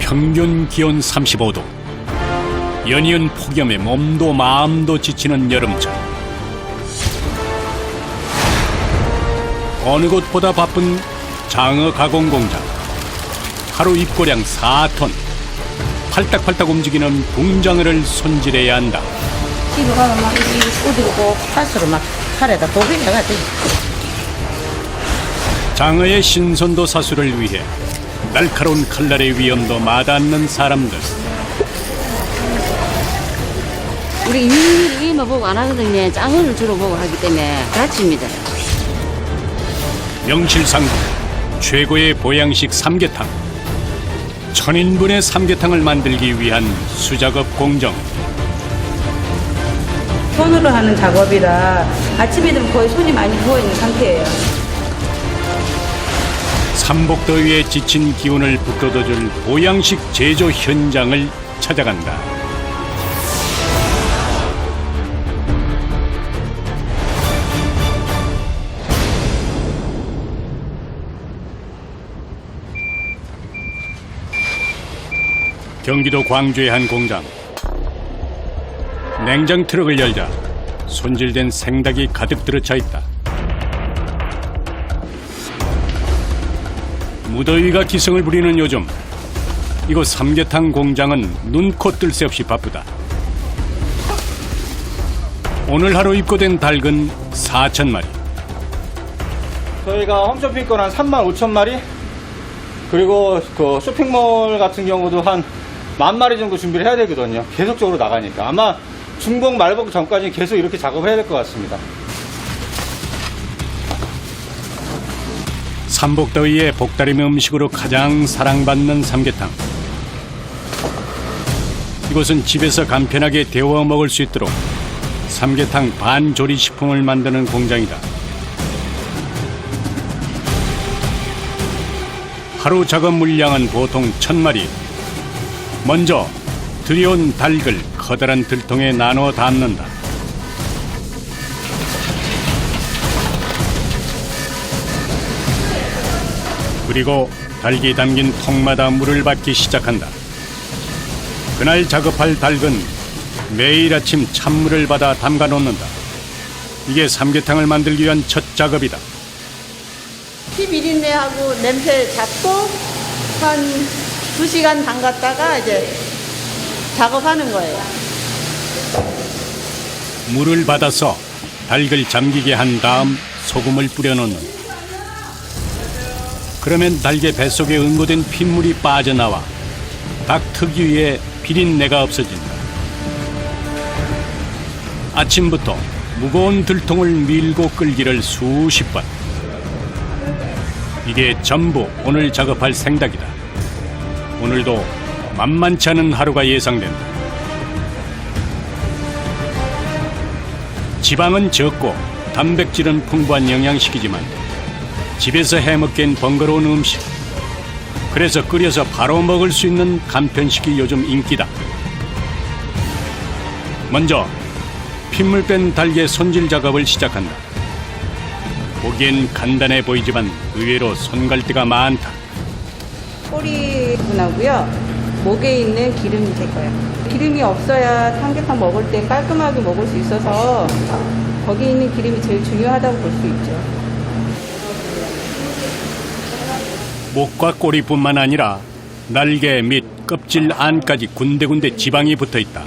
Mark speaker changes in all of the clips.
Speaker 1: 평균 기온 35도. 연이은 폭염에 몸도 마음도 지치는 여름철. 어느 곳보다 바쁜 장어 가공 공장. 하루 입고량 4톤. 팔딱팔딱 움직이는 붕장어를 손질해야 한다.
Speaker 2: 집에 가면 막 어디고 팥으로 막 팔에다 도배해가지고.
Speaker 1: 장어의 신선도 사수를 위해 날카로운 칼날의 위험도 마다않는 사람들.
Speaker 2: 우리 이모 보고 안 하거든요. 장어를 주로 보고 하기 때문에 다칩니다.
Speaker 1: 명실상부 최고의 보양식 삼계탕. 1000인분의 삼계탕을 만들기 위한 수작업 공정.
Speaker 3: 손으로 하는 작업이라 아침에 되면 거의 손이 많이 부어있는 상태예요.
Speaker 1: 삼복더위에 지친 기운을 북돋아줄 보양식 제조 현장을 찾아간다. 경기도 광주의 한 공장. 냉장 트럭을 열자 손질된 생닭이 가득 들어차 있다. 무더위가 기승을 부리는 요즘 이곳 삼계탕 공장은 눈코 뜰 새 없이 바쁘다. 오늘 하루 입고된 닭은 4,000마리.
Speaker 4: 저희가 홈쇼핑권 한 35,000마리, 그리고 그 쇼핑몰 같은 경우도 한 10,000마리 정도 준비를 해야 되거든요. 계속적으로 나가니까 아마 중복 말복 전까지 계속 이렇게 작업해야 될 것 같습니다.
Speaker 1: 삼복더위에 복다림 음식으로 가장 사랑받는 삼계탕. 이곳은 집에서 간편하게 데워 먹을 수 있도록 삼계탕 반조리 식품을 만드는 공장이다. 하루 작업 물량은 보통 1,000마리. 먼저 들여온 닭을 커다란 들통에 나눠 담는다. 그리고 닭이 담긴 통마다 물을 받기 시작한다. 그날 작업할 닭은 매일 아침 찬물을 받아 담가 놓는다. 이게 삼계탕을 만들기 위한 첫 작업이다.
Speaker 5: 피비린내하고 냄새 잡고 한 2시간 담갔다가 이제 작업하는 거예요.
Speaker 1: 물을 받아서 닭을 잠기게 한 다음 소금을 뿌려 놓는다. 그러면 닭의 뱃속에 응고된 핏물이 빠져나와 닭 특유의 비린내가 없어진다. 아침부터 무거운 들통을 밀고 끌기를 수십 번. 이게 전부 오늘 작업할 생닭이다. 오늘도 만만치 않은 하루가 예상된다. 지방은 적고 단백질은 풍부한 영양식이지만 집에서 해먹기엔 번거로운 음식. 그래서 끓여서 바로 먹을 수 있는 간편식이 요즘 인기다. 먼저 핏물 뺀 닭의 손질 작업을 시작한다. 보기엔 간단해 보이지만 의외로 손갈대가 많다.
Speaker 3: 꼬리 부분하고요. 목에 있는 기름이 될 거예요. 기름이 없어야 삼계탕 먹을 때 깔끔하게 먹을 수 있어서 거기 있는 기름이 제일 중요하다고 볼 수 있죠.
Speaker 1: 목과 꼬리뿐만 아니라 날개 및 껍질 안까지 군데군데 지방이 붙어있다.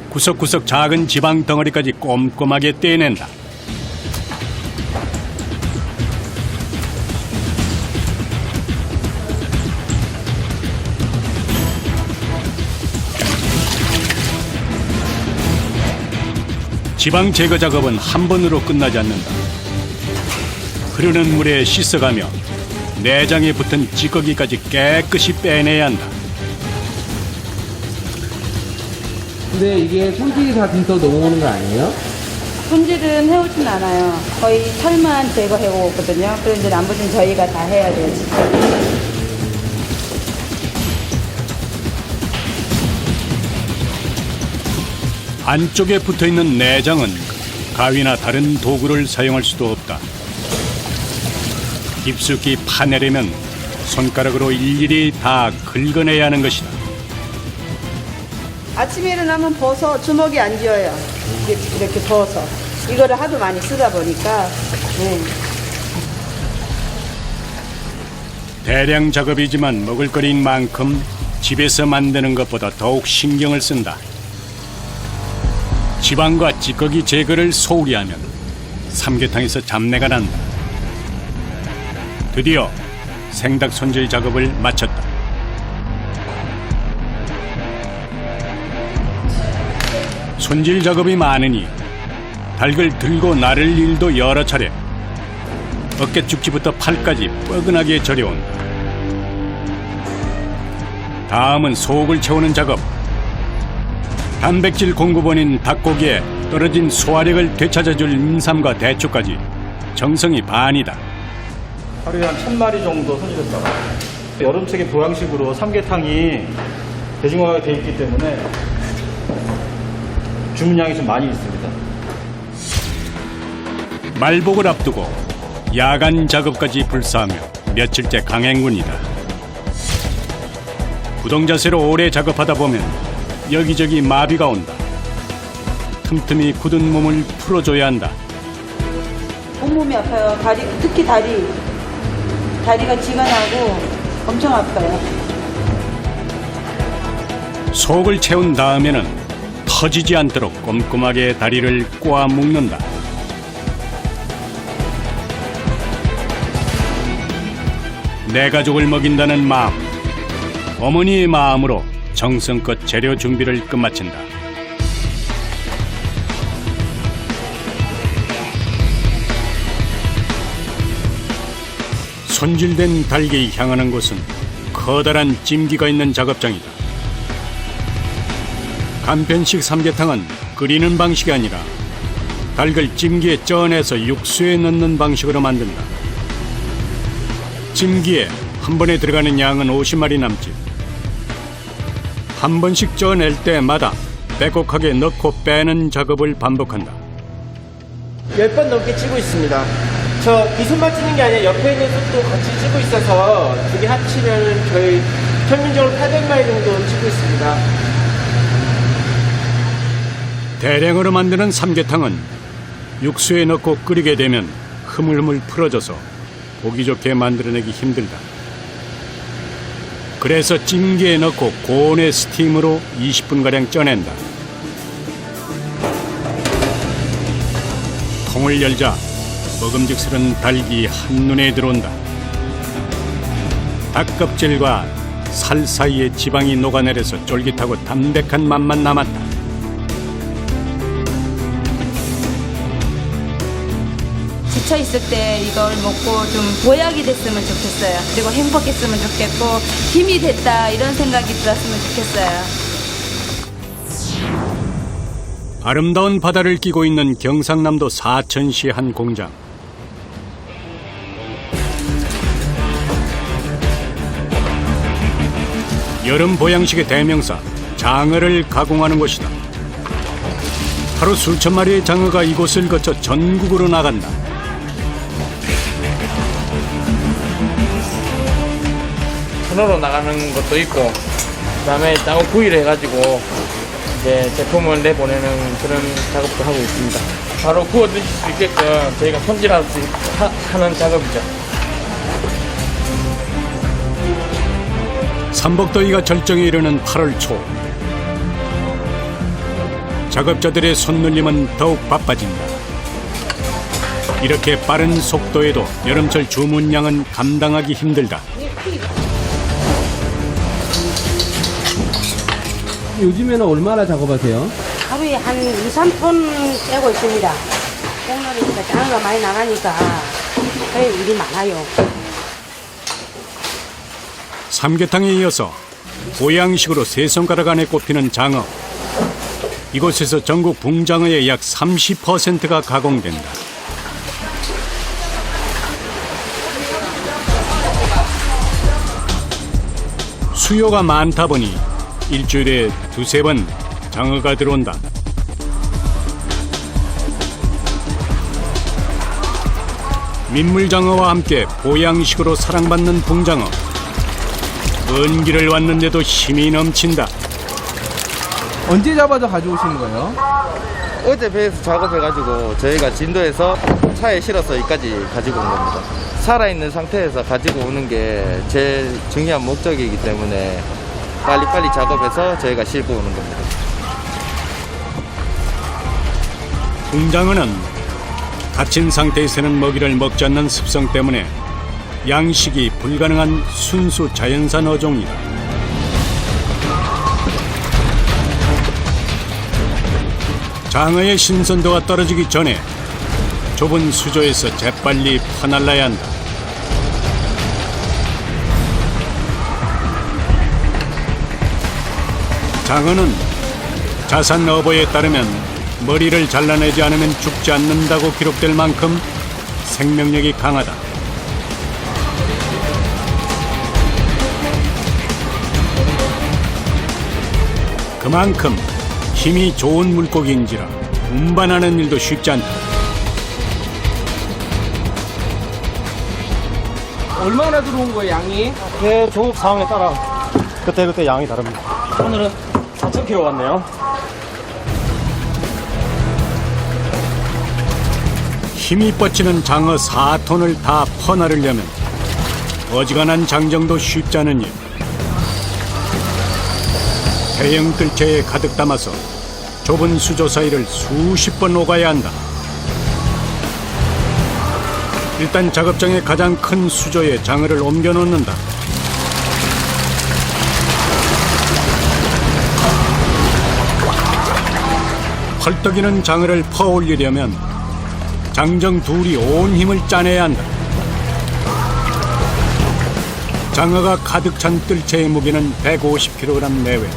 Speaker 1: 구석구석 작은 지방 덩어리까지 꼼꼼하게 떼낸다. 지방 제거 작업은 한 번으로 끝나지 않는다. 흐르는 물에 씻어가며 내장에 붙은 찌꺼기까지 깨끗이 빼내야 한다.
Speaker 6: 근데 이게 손질이 다 돼서 넘어오는 거 아니에요?
Speaker 3: 손질은 해오진 않아요. 거의 털만 제거해오거든요. 그런데 나머지는 저희가 다 해야 돼요, 직접.
Speaker 1: 안쪽에 붙어있는 내장은 가위나 다른 도구를 사용할 수도 없다. 깊숙이 파내려면 손가락으로 일일이 다 긁어내야 하는 것이다.
Speaker 5: 아침에 일어나면 벗어 주먹이 안 쥐어요. 이렇게 벗어. 이거를 하도 많이 쓰다 보니까. 네.
Speaker 1: 대량 작업이지만 먹을거리인 만큼 집에서 만드는 것보다 더욱 신경을 쓴다. 지방과 찌꺼기 제거를 소홀히 하면 삼계탕에서 잡내가 난다. 드디어 생닭 손질 작업을 마쳤다. 손질 작업이 많으니 닭을 들고 나를 일도 여러 차례. 어깨축지부터 팔까지 뻐근하게 절여온다. 다음은 속을 채우는 작업. 단백질 공급원인 닭고기에 떨어진 소화력을 되찾아줄 인삼과 대추까지 정성이 반이다.
Speaker 4: 하루에 한 1000마리 정도 손질했다가 여름철에 보양식으로 삼계탕이 대중화가 돼 있기 때문에 주문량이 좀 많이 있습니다.
Speaker 1: 말복을 앞두고 야간 작업까지 불사하며 며칠째 강행군이다. 부동자세로 오래 작업하다 보면 여기저기 마비가 온다. 틈틈이 굳은 몸을 풀어줘야 한다.
Speaker 5: 온몸이 아파요. 다리, 특히 다리. 다리가 쥐가 나고 엄청 아파요.
Speaker 1: 속을 채운 다음에는 터지지 않도록 꼼꼼하게 다리를 꼬아 묶는다. 내 가족을 먹인다는 마음, 어머니의 마음으로 정성껏 재료 준비를 끝마친다. 손질된 닭이 향하는 곳은 커다란 찜기가 있는 작업장이다. 간편식 삼계탕은 끓이는 방식이 아니라 닭을 찜기에 쪄내서 육수에 넣는 방식으로 만든다. 찜기에 한 번에 들어가는 양은 50마리 남짓. 한 번씩 쪄낼 때마다 빼곡하게 넣고 빼는 작업을 반복한다.
Speaker 7: 10번 넘게 찌고 있습니다. 저 이 손만 찌는 게 아니라 옆에 있는 손도 같이 찌고 있어서 두 개 합치면 저희 평균적으로 800마리 정도 찌고 있습니다.
Speaker 1: 대량으로 만드는 삼계탕은 육수에 넣고 끓이게 되면 흐물흐물 풀어져서 보기 좋게 만들어내기 힘들다. 그래서 찜기에 넣고 고온의 스팀으로 20분가량 쪄낸다. 통을 열자 먹음직스런 닭이 한눈에 들어온다. 닭껍질과 살 사이에 지방이 녹아내려서 쫄깃하고 담백한 맛만 남았다.
Speaker 8: 지쳐있을 때 이걸 먹고 좀 보약이 됐으면 좋겠어요. 그리고 행복했으면 좋겠고 힘이 됐다 이런 생각이 들었으면 좋겠어요.
Speaker 1: 아름다운 바다를 끼고 있는 경상남도 사천시 한 공장. 여름 보양식의 대명사 장어를 가공하는 곳이다. 하루 수천 마리의 장어가 이곳을 거쳐 전국으로 나간다.
Speaker 9: 전화로 나가는 것도 있고, 그다음에 장어 구이를 해가지고 이제 제품을 내보내는 그런 작업도 하고 있습니다. 바로 구워 드실 수 있게끔 저희가 손질할 수 하는 작업이죠.
Speaker 1: 삼복더위가 절정에 이르는 8월 초. 작업자들의 손놀림은 더욱 바빠진다. 이렇게 빠른 속도에도 여름철 주문량은 감당하기 힘들다.
Speaker 6: 요즘에는 얼마나 작업하세요?
Speaker 10: 하루에 한 2, 3톤 떼고 있습니다. 꽁놀이니까 장어가 많이 나가니까 거의 일이 많아요.
Speaker 1: 삼계탕에 이어서 보양식으로 세 손가락 안에 꼽히는 장어. 이곳에서 전국 붕장어의 약 30%가 가공된다. 수요가 많다 보니 일주일에 2-3번 장어가 들어온다. 민물장어와 함께 보양식으로 사랑받는 붕장어. 먼 길을 왔는데도 힘이 넘친다.
Speaker 6: 언제 잡아서 가져오시는 거예요?
Speaker 11: 어제 배에서 작업해가지고 저희가 진도에서 차에 실어서 여기까지 가지고 온 겁니다. 살아있는 상태에서 가지고 오는 게 제일 중요한 목적이기 때문에 빨리빨리 작업해서 저희가 싣고 오는 겁니다.
Speaker 1: 붕장어는 갇힌 상태에서는 먹이를 먹지 않는 습성 때문에 양식이 불가능한 순수 자연산 어종이다. 장어의 신선도가 떨어지기 전에 좁은 수조에서 재빨리 퍼날라야 한다. 장어는 자산 어보에 따르면 머리를 잘라내지 않으면 죽지 않는다고 기록될 만큼 생명력이 강하다. 그만큼 힘이 좋은 물고기인지라 운반하는 일도 쉽지 않다.
Speaker 6: 얼마나 들어온 거예요, 양이?
Speaker 4: 네, 조업 상황에 따라 그때그때 양이 다릅니다. 오늘은 4,000kg 왔네요.
Speaker 1: 힘이 뻗치는 장어 4톤을 다 퍼나르려면 어지간한 장정도 쉽지 않은 일. 대형 뜰채에 가득 담아서 좁은 수조 사이를 수십 번 오가야 한다. 일단 작업장의 가장 큰 수조에 장어를 옮겨 놓는다. 펄떡이는 장어를 퍼올리려면 장정 둘이 온 힘을 짜내야 한다. 장어가 가득 찬 뜰채의 무게는 150kg 내외.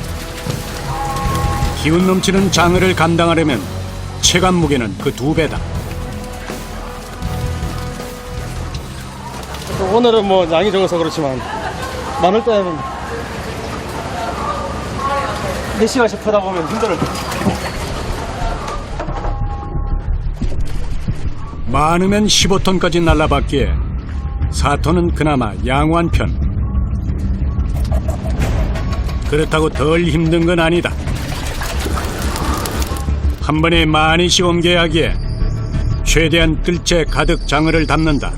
Speaker 1: 기운 넘치는 장어를 감당하려면 체감 무게는 그 2배다.
Speaker 4: 오늘은 뭐 양이 적어서 그렇지만 많을 때는 몇 시간씩 퍼다 보면 힘들어요.
Speaker 1: 많으면 15톤까지 날라봤기에 4톤은 그나마 양호한 편. 그렇다고 덜 힘든 건 아니다. 한 번에 많이씩 옮겨야 하기에 최대한 뜰채 가득 장어를 담는다.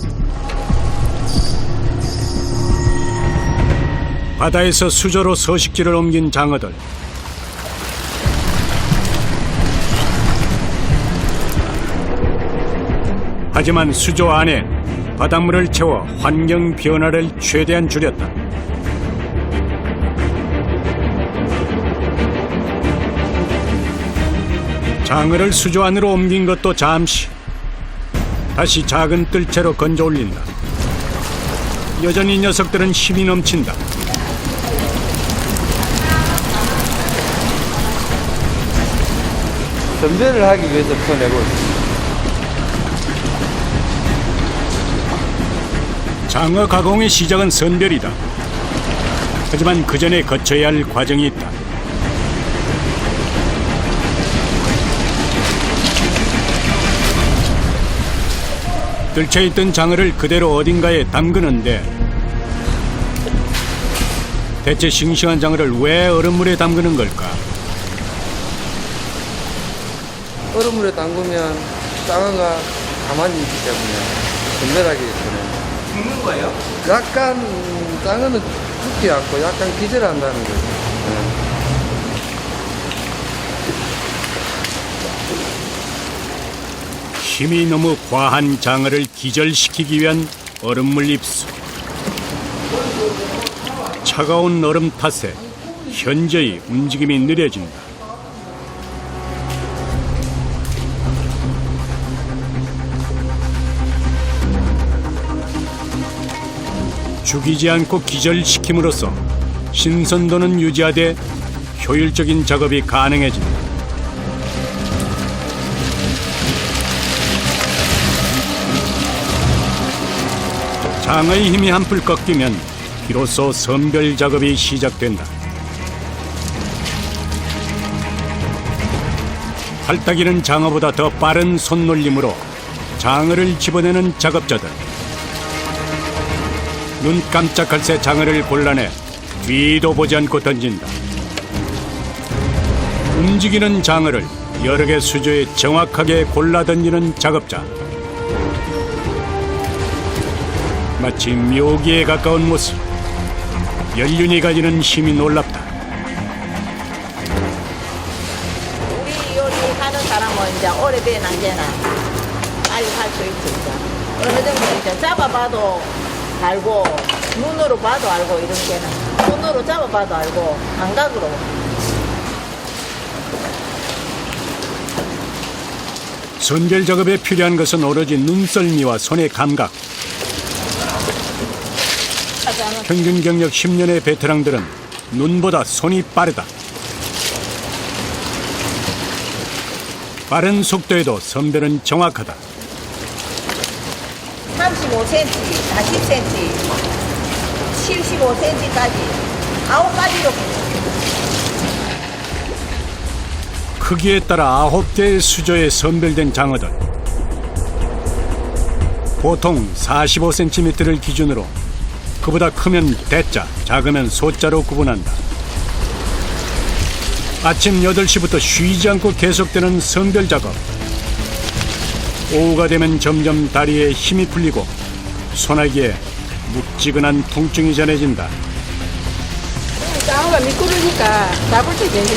Speaker 1: 바다에서 수조로 서식지를 옮긴 장어들. 하지만 수조 안에 바닷물을 채워 환경 변화를 최대한 줄였다. 장어를 수조 안으로 옮긴 것도 잠시. 다시 작은 뜰채로 건져 올린다. 여전히 녀석들은 힘이 넘친다.
Speaker 11: 선별을 하기 위해서 퍼내고 있습니다.
Speaker 1: 장어 가공의 시작은 선별이다. 하지만 그 전에 거쳐야 할 과정이 있다. 뜰채에 있던 장어를 그대로 어딘가에 담그는데 대체 싱싱한 장어를 왜 얼음물에 담그는 걸까?
Speaker 11: 얼음물에 담그면 장어가 가만히 있기 때문에 선별하기 때문에
Speaker 7: 죽는 거예요?
Speaker 11: 약간 장어는 죽지 않고 약간 기절한다는 거죠.
Speaker 1: 힘이 너무 과한 장어를 기절시키기 위한 얼음물 입수. 차가운 얼음 탓에 현저히 움직임이 느려진다. 죽이지 않고 기절시킴으로써 신선도는 유지하되 효율적인 작업이 가능해진다. 장어의 힘이 한풀 꺾이면 비로소 선별 작업이 시작된다. 팔딱이는 장어보다 더 빠른 손놀림으로 장어를 집어내는 작업자들. 눈 깜짝할 새 장어를 골라내 뒤도 보지 않고 던진다. 움직이는 장어를 여러 개 수조에 정확하게 골라 던지는 작업자. 마치 묘기에 가까운 모습. 연륜이 가지는 힘이 놀랍다.
Speaker 12: 우리 요리하는 사람은 이제 오래된 안개나 빨리 할 수 있으니까 어느 정도 이제 잡아봐도 알고 눈으로 봐도 알고 이런 게는 손으로 잡아봐도 알고 감각으로.
Speaker 1: 선별 작업에 필요한 것은 오로지 눈썰미와 손의 감각. 평균 경력 10년의 베테랑들은 눈보다 손이 빠르다. 빠른 속도에도 선별은 정확하다.
Speaker 12: 35cm, 40cm, 75cm까지 9가지로
Speaker 1: 크기에 따라 9개의 수조에 선별된 장어들. 보통 45cm를 기준으로 그보다 크면 대자, 작으면 소자로 구분한다. 아침 8시부터 쉬지 않고 계속되는 선별 작업. 오후가 되면 점점 다리에 힘이 풀리고 소나기에 묵지근한 통증이 전해진다.
Speaker 5: 장어가 미끄러우니까 잡을 때 되는데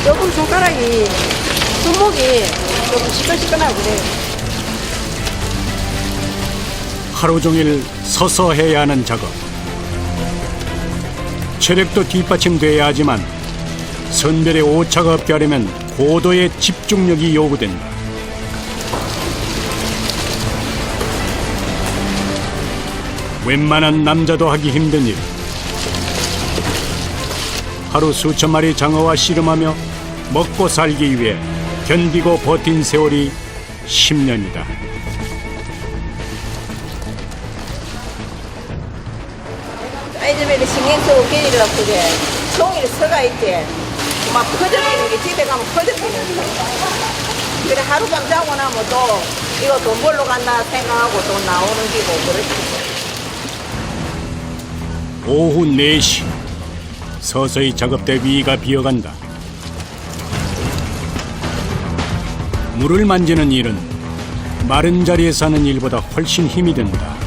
Speaker 5: 조금 손가락이 손목이 조금 시끈시끈하고 그래요.
Speaker 1: 하루 종일 서서 해야 하는 작업. 체력도 뒷받침돼야 하지만 선별에 오차가 없게 하려면 고도의 집중력이 요구된다. 웬만한 남자도 하기 힘든 일. 하루 수천 마리 장어와 씨름하며 먹고 살기 위해 견디고 버틴 세월이 10년이다.
Speaker 12: 요즘에 신경 쓰고 끼리라고 그래. 종일 서가 있지. 막 퍼져버리는 게 집에 가면 퍼져버리는 게. 그래 하룻밤 자고 나면 또 이거 돈 벌러 갔나 생각하고 또 나오는 기고 그렇지.
Speaker 1: 오후 4시 서서히 작업대 위가 비어간다. 물을 만지는 일은 마른 자리에 사는 일보다 훨씬 힘이 든다.